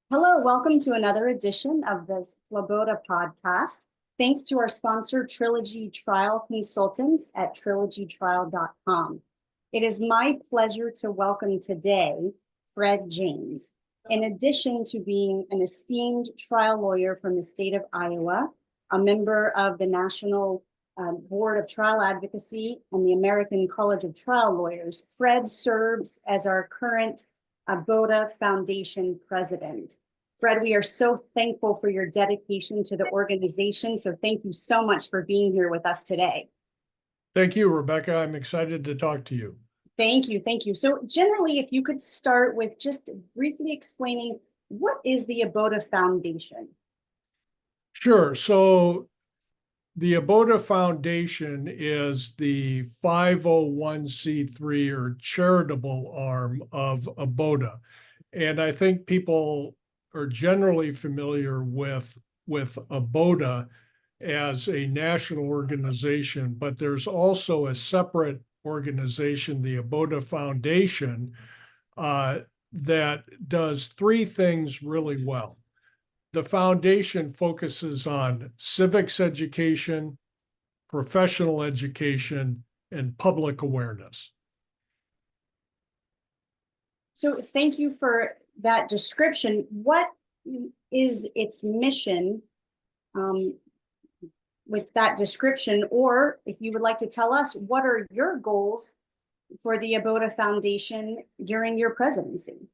Hello, welcome to another edition of this FLABOTA Podcast. Thanks to our sponsor, Trilogy Trial Consultants at trilogytrial.com. It is my pleasure to welcome today Fred James. In addition to being an esteemed trial lawyer from the state of Iowa, a member of the National Board of Trial Advocacy and the American College of Trial Lawyers, Fred serves as our current ABOTA Foundation president. Fred, we are so thankful for your dedication to the organization. So thank you so much for being here with us today. Thank you, Rebecca. I'm excited to talk to you. Thank you. Thank you. So generally, if you could start with just briefly explaining what is the ABOTA Foundation? Sure. So the ABOTA Foundation is the 501c3 or charitable arm of ABOTA. And I think people are generally familiar with ABOTA as a national organization, but there's also a separate organization, the ABOTA Foundation, that does three things really well. The foundation focuses on civics education, professional education, and public awareness. So thank you for that description. What is its mission with that description? Or if you would like to tell us, what are your goals for the ABOTA Foundation during your presidency?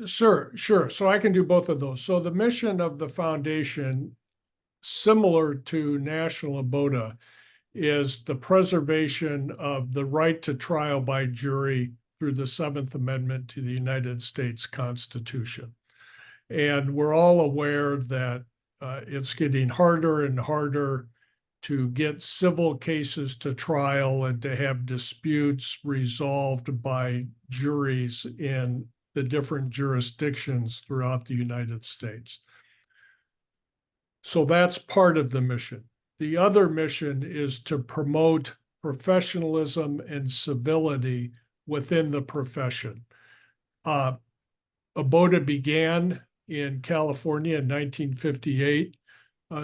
Sure. So I can do both of those. So the mission of the foundation, similar to National ABOTA, is the preservation of the right to trial by jury through the Seventh Amendment to the United States Constitution. And we're all aware that it's getting harder and harder to get civil cases to trial and to have disputes resolved by juries in the different jurisdictions throughout the United States. So that's part of the mission. The other mission is to promote professionalism and civility within the profession. ABOTA began in California in 1958,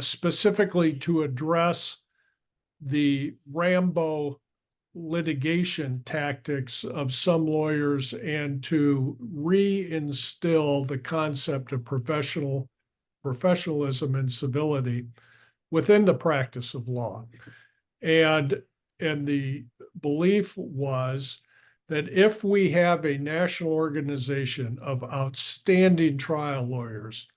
specifically to address the Rambo litigation tactics of some lawyers and to reinstill the concept of professionalism and civility within the practice of law. And the belief was that if we have a national organization of outstanding trial lawyers,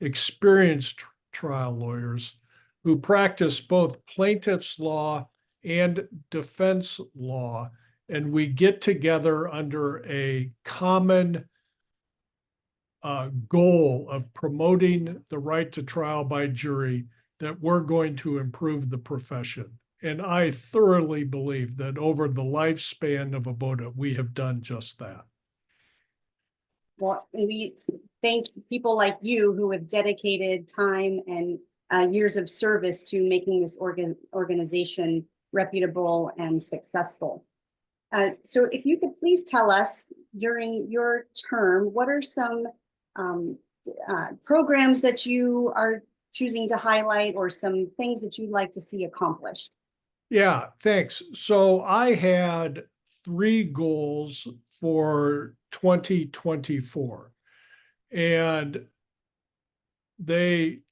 experienced trial lawyers who practice both plaintiff's law and defense law, and we get together under a common goal of promoting the right to trial by jury, that we're going to improve the profession. And I thoroughly believe that over the lifespan of ABOTA, we have done just that. Well, we thank people like you who have dedicated time and years of service to making this organization reputable and successful. So if you could please tell us during your term, what are some programs that you are choosing to highlight or some things that you'd like to see accomplished? Yeah, thanks. So I had three goals for 2024, and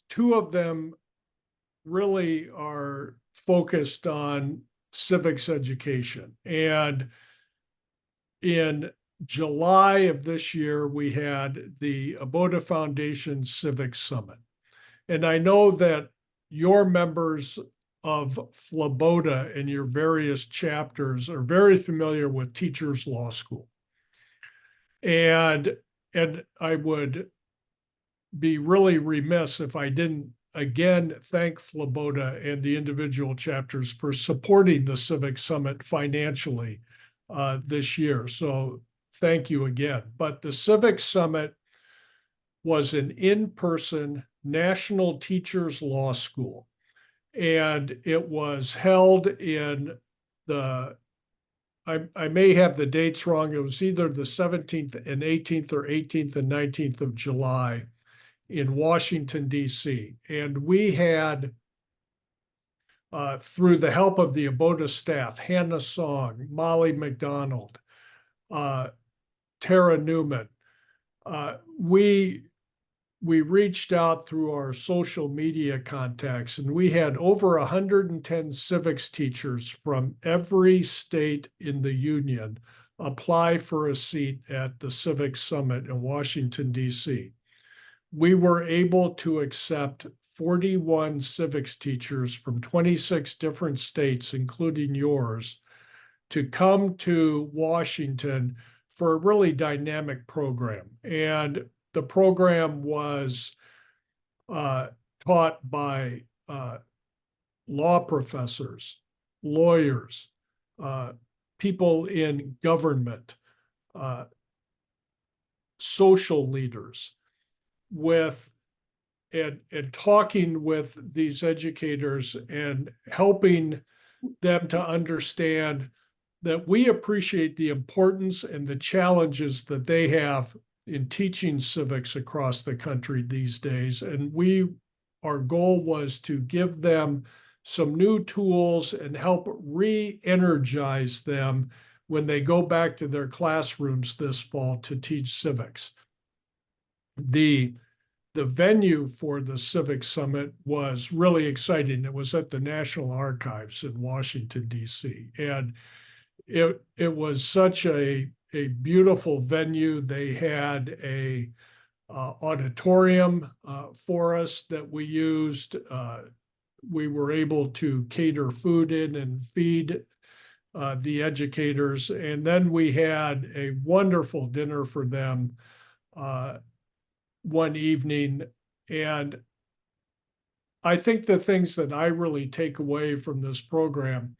two of them really are focused on civics education. And in July of this year, we had the ABOTA Foundation Civics Summit. And I know that your members of FLABOTA in your various chapters are very familiar with Teachers Law School. And I would be really remiss if I didn't again thank FLABOTA and the individual chapters for supporting the Civic Summit financially this year. So thank you again. But the Civic Summit was an in-person National Teachers Law School. And it was held in I may have the dates wrong. It was either the 17th and 18th or 18th and 19th of July in Washington, D.C. And we had, through the help of the ABOTA staff, Hannah Song, Molly McDonald, Tara Newman, we reached out through our social media contacts, and we had over 110 civics teachers from every state in the union apply for a seat at the Civics Summit in Washington, D.C. We were able to accept 41 civics teachers from 26 different states, including yours, to come to Washington for a really dynamic program. And the program was taught by law professors, lawyers, people in government, social leaders, and talking with these educators and helping them to understand that we appreciate the importance and the challenges that they have in teaching civics across the country these days. And our goal was to give them some new tools and help re-energize them when they go back to their classrooms this fall to teach civics. The venue for the Civic Summit was really exciting. It was at the National Archives in Washington, D.C. And it was such a beautiful venue. They had a auditorium for us that we used. We were able to cater food in and feed the educators. And then we had a wonderful dinner for them one evening. And I think the things that I really take away from this program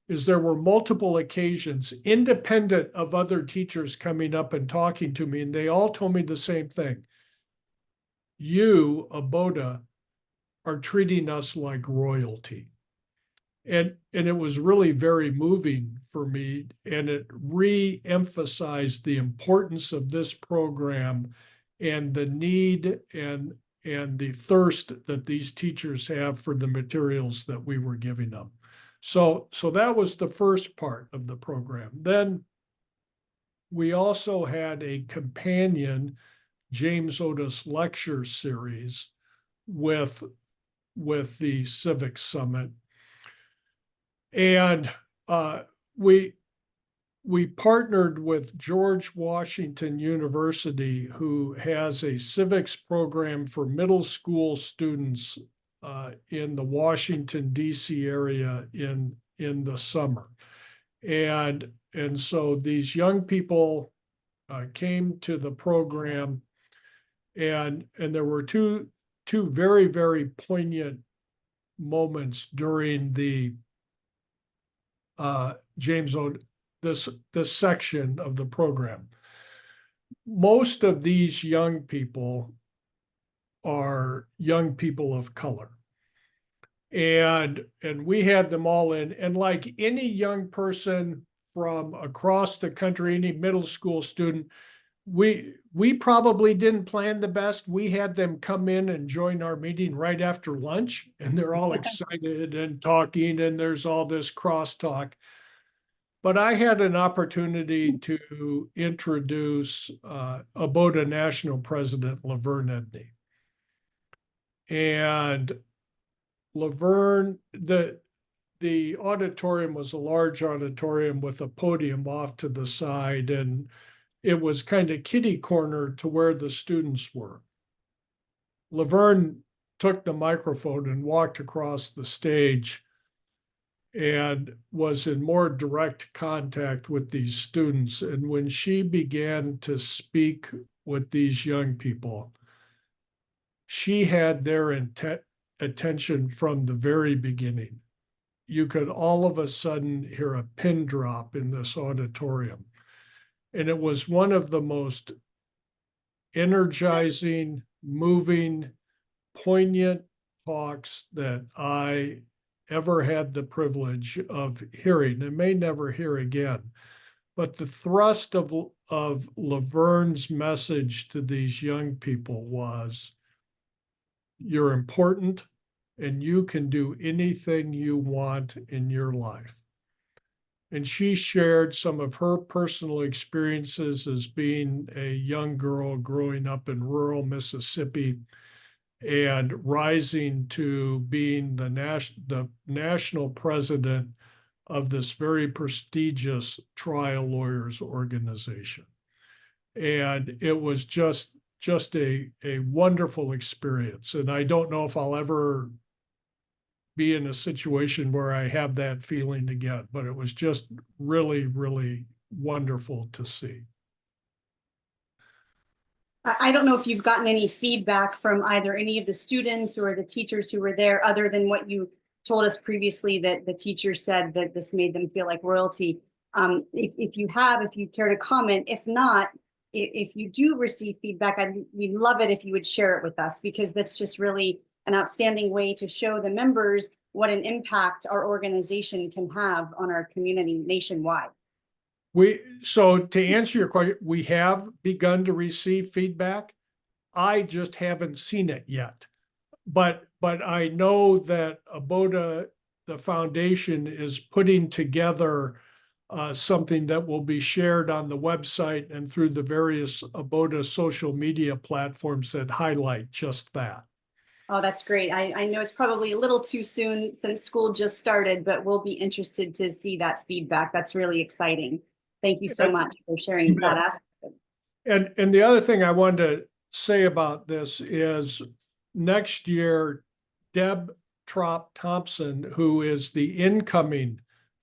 is there were multiple occasions independent of other teachers coming up and talking to me, and they all told me the same thing. You, ABOTA, are treating us like royalty. And it was really very moving for me, and it re-emphasized the importance of this program and the need and the thirst that these teachers have for the materials that we were giving them. So that was the first part of the program. Then we also had a companion James Otis lecture series with the Civics Summit. And we partnered with George Washington University, who has a civics program for middle school students in the Washington, D.C. area in the summer. And so these young people came to the program, and there were two very, very poignant moments during the this section of the program. Most of these young people are young people of color. And we had them all in, and like any young person from across the country, any middle school student, we probably didn't plan the best. We had them come in and join our meeting right after lunch, and they're all excited and talking, and there's all this crosstalk. But I had an opportunity to introduce ABOTA National President Laverne Edney. And Laverne, the auditorium was a large auditorium with a podium off to the side, and it was kind of kitty corner to where the students were. Laverne took the microphone and walked across the stage and was in more direct contact with these students. And when she began to speak with these young people, she had their attention from the very beginning. You could all of a sudden hear a pin drop in this auditorium. And it was one of the most energizing, moving, poignant talks that I ever had the privilege of hearing, and may never hear again. But the thrust of Laverne's message to these young people was, you're important, and you can do anything you want in your life. And she shared some of her personal experiences as being a young girl growing up in rural Mississippi and rising to being the national president of this very prestigious trial lawyers organization. And it was just a wonderful experience. And I don't know if I'll ever be in a situation where I have that feeling again, but it was just really, really wonderful to see. I don't know if you've gotten any feedback from either any of the students or the teachers who were there, other than what you told us previously, that the teacher said that this made them feel like royalty. If you care to comment. If not, if you do receive feedback, we'd love it if you would share it with us, because that's just really an outstanding way to show the members what an impact our organization can have on our community nationwide. So to answer your question, we have begun to receive feedback. I just haven't seen it yet. But I know that ABOTA, the foundation, is putting together something that will be shared on the website and through the various ABOTA social media platforms that highlight just that. Oh, that's great. I know it's probably a little too soon since school just started, but we'll be interested to see that feedback. That's really exciting. Thank you so much for sharing that aspect. And the other thing I wanted to say about this is next year, Deb Trop Thompson, who is the incoming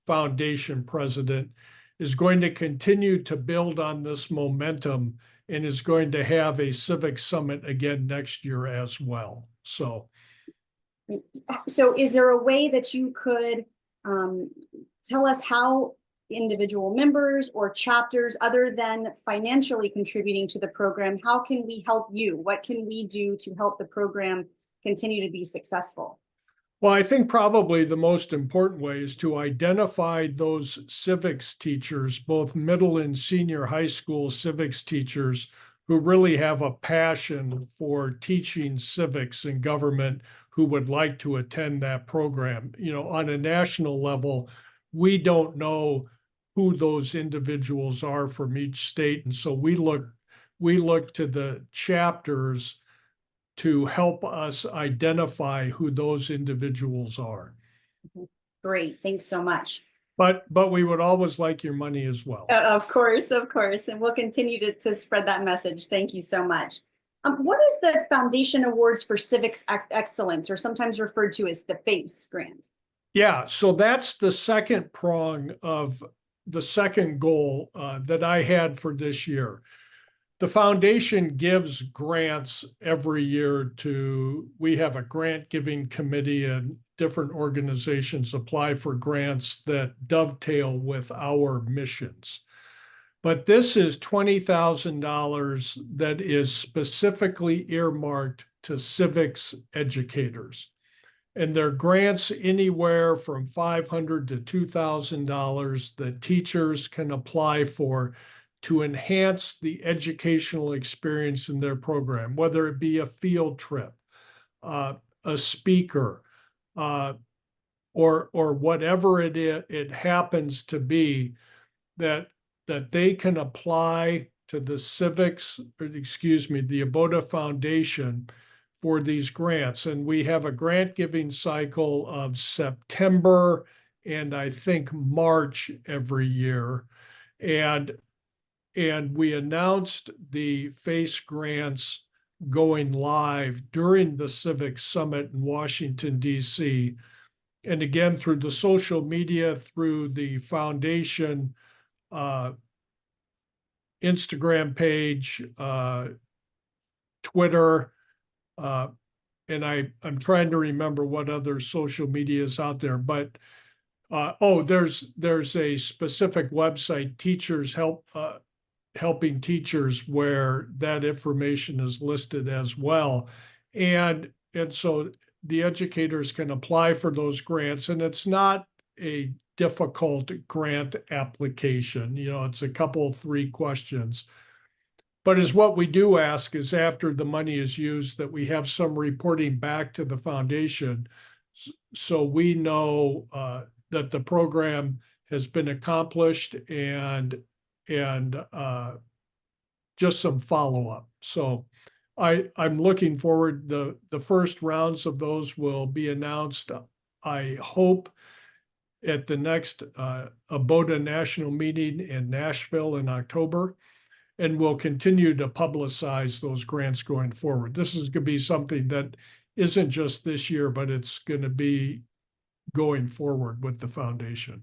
foundation president, is going to continue to build on this momentum and is going to have a civic summit again next year as well. So is there a way that you could tell us how individual members or chapters, other than financially contributing to the program, how can we help you? What can we do to help the program continue to be successful? Well, I think probably the most important way is to identify those civics teachers, both middle and senior high school civics teachers, who really have a passion for teaching civics and government, who would like to attend that program. You know, on a national level, we don't know who those individuals are from each state. And so we look to the chapters to help us identify who those individuals are. Great, thanks so much. But we would always like your money as well. Of course. And we'll continue to spread that message. Thank you so much. What is the Foundation Awards for Civics Excellence, or sometimes referred to as the FACE grant? Yeah, so that's the second prong of the second goal that I had for this year. The foundation gives grants every year we have a grant giving committee, and different organizations apply for grants that dovetail with our missions. But this is $20,000 that is specifically earmarked to civics educators. And they're grants anywhere from $500 to $2,000 that teachers can apply for to enhance the educational experience in their program, whether it be a field trip, a speaker, or whatever it happens to be, that they can apply to the the ABOTA Foundation for these grants. And we have a grant giving cycle of September and I think March every year. And we announced the FACE grants going live during the Civics Summit in Washington, D.C. And again, through the social media, through the foundation Instagram page, Twitter, and I'm trying to remember what other social media is out there, but there's a specific website, Teachers Helping Teachers, where that information is listed as well. And so the educators can apply for those grants, and it's not a difficult grant application. You know, it's a couple, 3 questions. But is what we do ask is after the money is used that we have some reporting back to the foundation so we know that the program has been accomplished and just some follow-up. So I'm looking forward. The first rounds of those will be announced, I hope, at the next ABOTA national meeting in Nashville in October. And we'll continue to publicize those grants going forward. This is going to be something that isn't just this year, but it's going to be going forward with the foundation.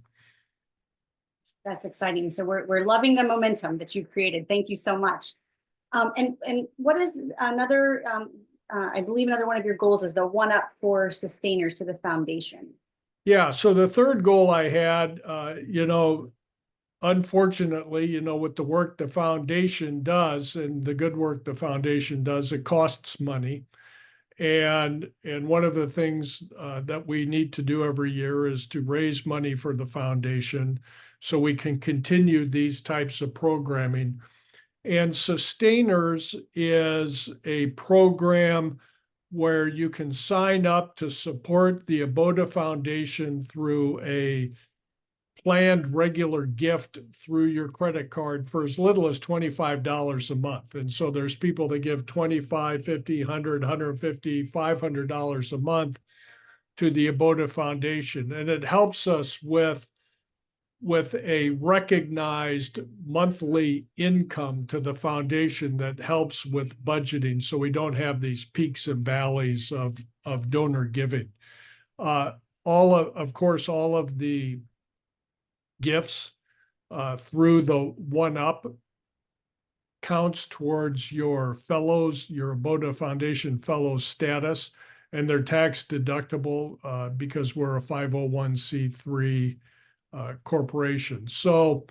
That's exciting. So we're loving the momentum that you've created. Thank you so much. And what is another, I believe another one of your goals is the one up for sustainers to the foundation. Yeah, so the third goal I had, unfortunately, with the work the foundation does and the good work the foundation does, it costs money. And one of the things that we need to do every year is to raise money for the foundation so we can continue these types of programming. And Sustainers is a program where you can sign up to support the ABOTA Foundation through a planned regular gift through your credit card for as little as $25 a month. And so there's people that give $25, $50, $100, $150, $500 a month to the ABOTA Foundation. And it helps us with a recognized monthly income to the foundation that helps with budgeting so we don't have these peaks and valleys of donor giving. Of course, all of the gifts through the one-up counts towards your fellows, your ABOTA Foundation fellow status, and they're tax deductible because we're a 501c3 corporation. So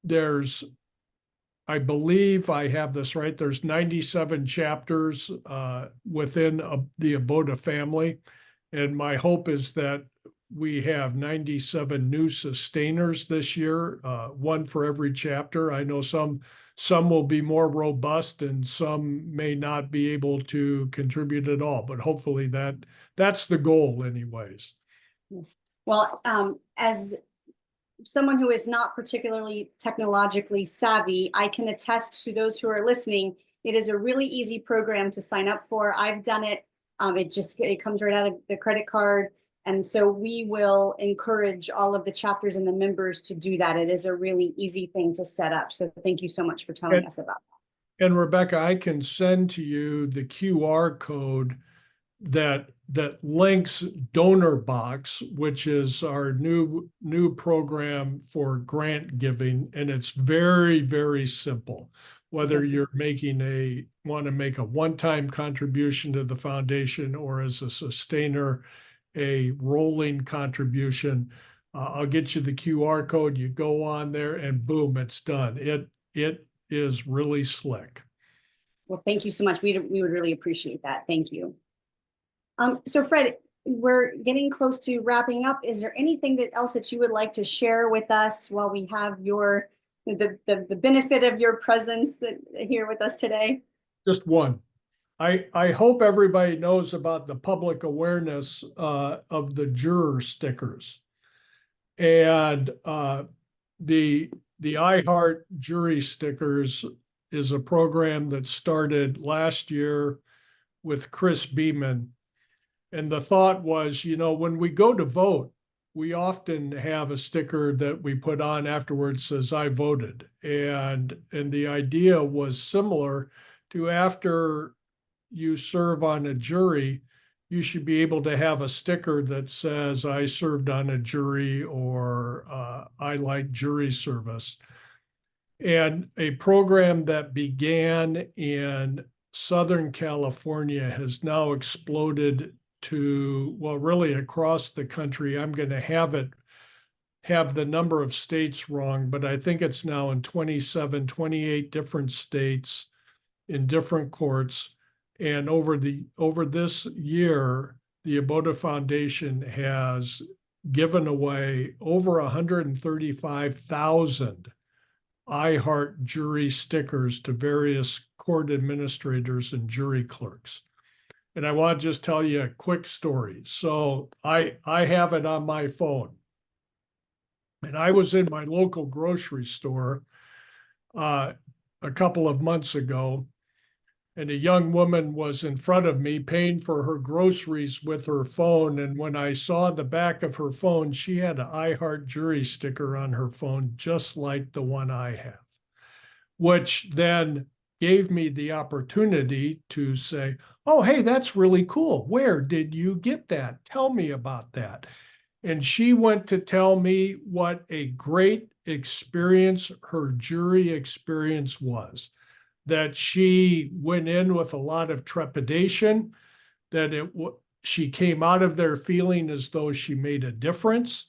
there's, I believe I have this right, there's 97 chapters within the ABOTA family. And my hope is that we have 97 new sustainers this year, one for every chapter. I know some will be more robust and some may not be able to contribute at all, but hopefully that's the goal anyways. Yes. Well, as someone who is not particularly technologically savvy, I can attest to those who are listening, it is a really easy program to sign up for. I've done it. It comes right out of the credit card. And so we will encourage all of the chapters and the members to do that. It is a really easy thing to set up. So thank you so much for telling us about that. And Rebecca, I can send to you the QR code that links Donor Box, which is our new program for grant giving. And it's very, very simple. Whether you're want to make a one-time contribution to the foundation or as a sustainer, a rolling contribution, I'll get you the QR code. You go on there and boom, it's done. It is really slick. Well, thank you so much. We would really appreciate that. Thank you. So Fred, we're getting close to wrapping up. Is there anything else that you would like to share with us while we have the benefit of your presence here with us today? Just one. I hope everybody knows about the public awareness of the juror stickers. And the iHeart jury stickers is a program that started last year with Chris Beeman. And the thought was, when we go to vote, we often have a sticker that we put on afterwards says, I voted. And the idea was similar to after you serve on a jury, you should be able to have a sticker that says, I served on a jury or I like jury service. And a program that began in Southern California has now exploded to, well, really across the country. I'm going to have the number of states wrong, but I think it's now in 28 different states in different courts. And over this year, the ABOTA Foundation has given away over 135,000 I Heart Jury stickers to various court administrators and jury clerks. And I want to just tell you a quick story. So I have it on my phone. And I was in my local grocery store a couple of months ago, and a young woman was in front of me paying for her groceries with her phone. And when I saw the back of her phone, she had an I Heart Jury sticker on her phone, just like the one I have, which then gave me the opportunity to say, oh, hey, that's really cool. Where did you get that? Tell me about that. And she went to tell me what a great experience her jury experience was, that she went in with a lot of trepidation, that she came out of there feeling as though she made a difference.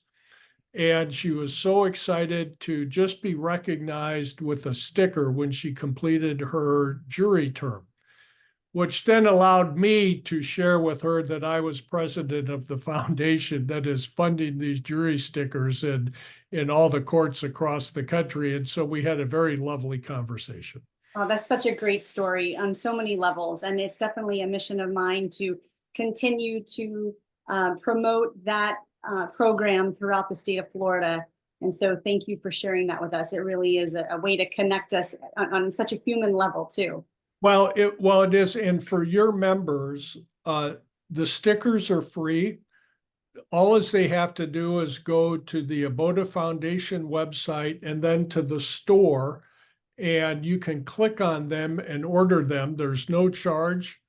And she was so excited to just be recognized with a sticker when she completed her jury term, which then allowed me to share with her that I was president of the foundation that is funding these jury stickers in all the courts across the country. And so we had a very lovely conversation. Oh, that's such a great story on so many levels. And it's definitely a mission of mine to continue to promote that program throughout the state of Florida. And so thank you for sharing that with us. It really is a way to connect us on such a human level too. Well, it is. And for your members, the stickers are free. All they have to do is go to the ABOTA Foundation website and then to the store, and you can click on them and order them. There's no charge.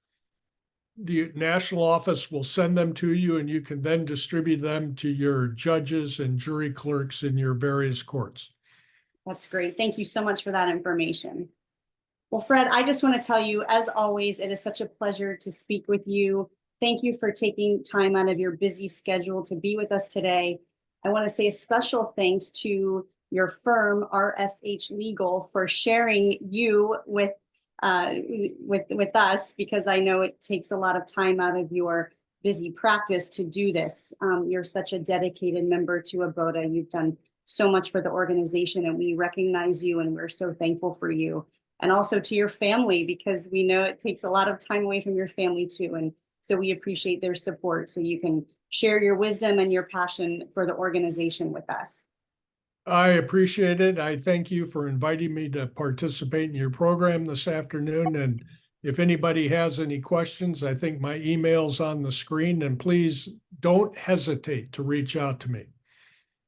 The national office will send them to you, and you can then distribute them to your judges and jury clerks in your various courts. That's great. Thank you so much for that information. Well, Fred, I just want to tell you, as always, it is such a pleasure to speak with you. Thank you for taking time out of your busy schedule to be with us today. I want to say a special thanks to your firm, RSH Legal, for sharing you with us, because I know it takes a lot of time out of your busy practice to do this. You're such a dedicated member to ABOTA. You've done so much for the organization, and we recognize you, and we're so thankful for you. And also to your family, because we know it takes a lot of time away from your family too. And so we appreciate their support, so you can share your wisdom and your passion for the organization with us. I appreciate it. I thank you for inviting me to participate in your program this afternoon. And if anybody has any questions, I think my email's on the screen, and please don't hesitate to reach out to me.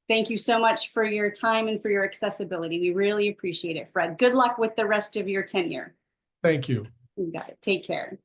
Thank you so much for your time and for your accessibility. We really appreciate it, Fred. Good luck with the rest of your tenure. Thank you. You got it. Take care.